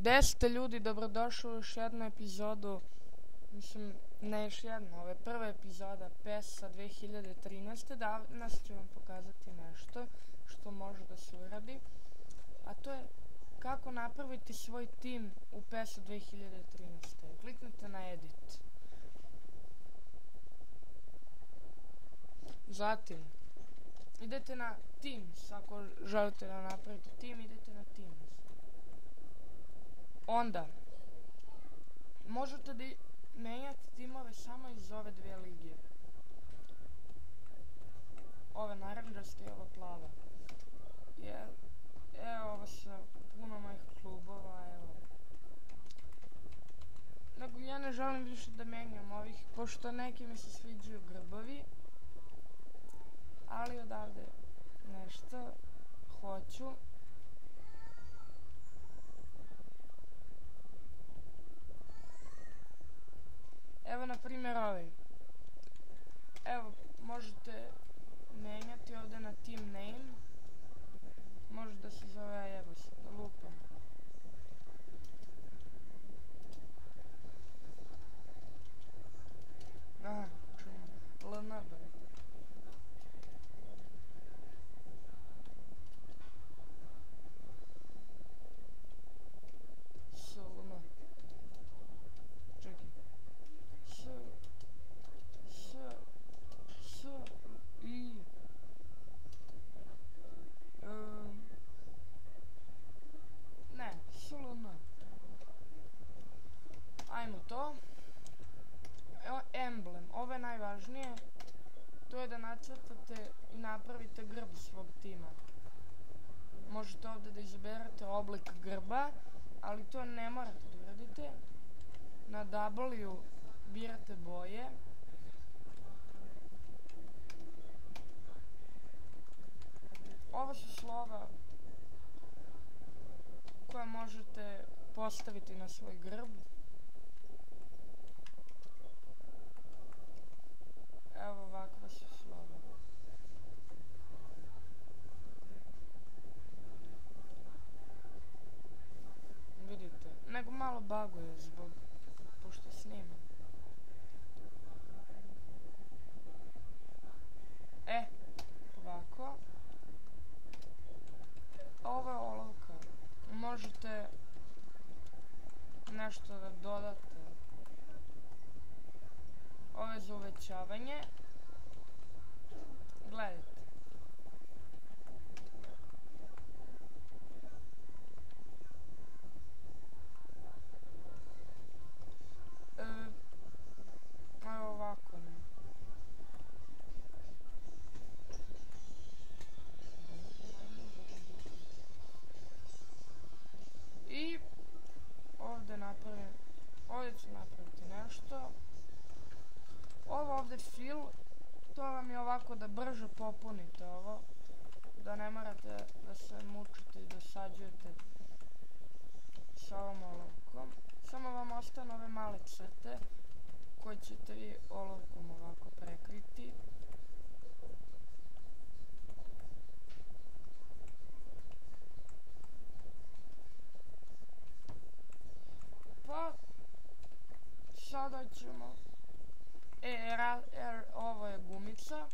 Gde ste ljudi, dobrodošli u još jednu epizodu, mislim, ne još jednu, ovo je prva epizoda PES-a 2013. Danas ću vam pokazati nešto što može da se uradi, a to je kako napraviti svoj tim u PES-u 2013. Kliknite na Edit. Zatim, idete na Teams, ako želite da napravite tim, idete na Teams. Onda, možete da menjate timove samo iz ove dve lige. Ove naranđaste i ova plava. Evo ovo sa puno mojih klubova, evo. Nego ja ne želim više da menjam ovih, pošto neki mi se sviđaju grbovi. Ali odavde nešto hoću. Evo na primjer ovaj. Evo možete menjati ovde na team name. Može da se zove, evo se, da lupam. Aha, čujem. LNB. Ajmo to. Evo emblem, ovo je najvažnije. To je da nacrtate i napravite grb svog tima. Možete ovdje da izaberete oblik grba, ali to ne morate da uradite. Na W birate boje. Ovo su slova koja možete postaviti na svoj grb. Evo ovakva su slova. Vidite, nego malo baguje zbog pošto snimam. Ovako. Ovo je olovka. Možete nešto da dodate. Ovo je za uvećavanje. Gledajte. Evo ovako. I ovdje ću napraviti nešto. Ovo ovdje fill, to vam je ovako da brže popunite ovo, da ne morate da se mučite i dosađujete sa ovom olovkom. Samo vam ostane ove male crte koje ćete vi olovkom ovako prekriti. Pa sada ćemo ovo je gumica,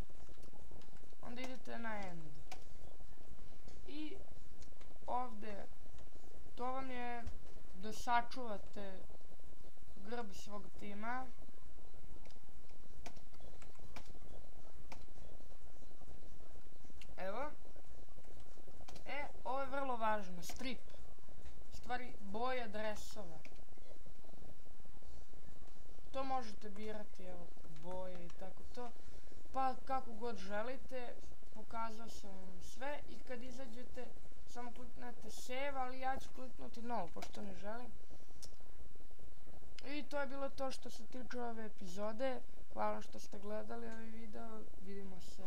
onda idete na end i ovdje to vam je da sačuvate grb svog tima. Evo, ovo je vrlo važno, strip, stvari boje dresova. To možete birati, evo, boje i tako to, pa kako god želite. Pokazao sam vam sve i kad izađete samo kliknete save, ali ja ću kliknuti no, pošto ne želim. I to je bilo to što se tiče ove epizode. Hvala što ste gledali ovaj video, vidimo se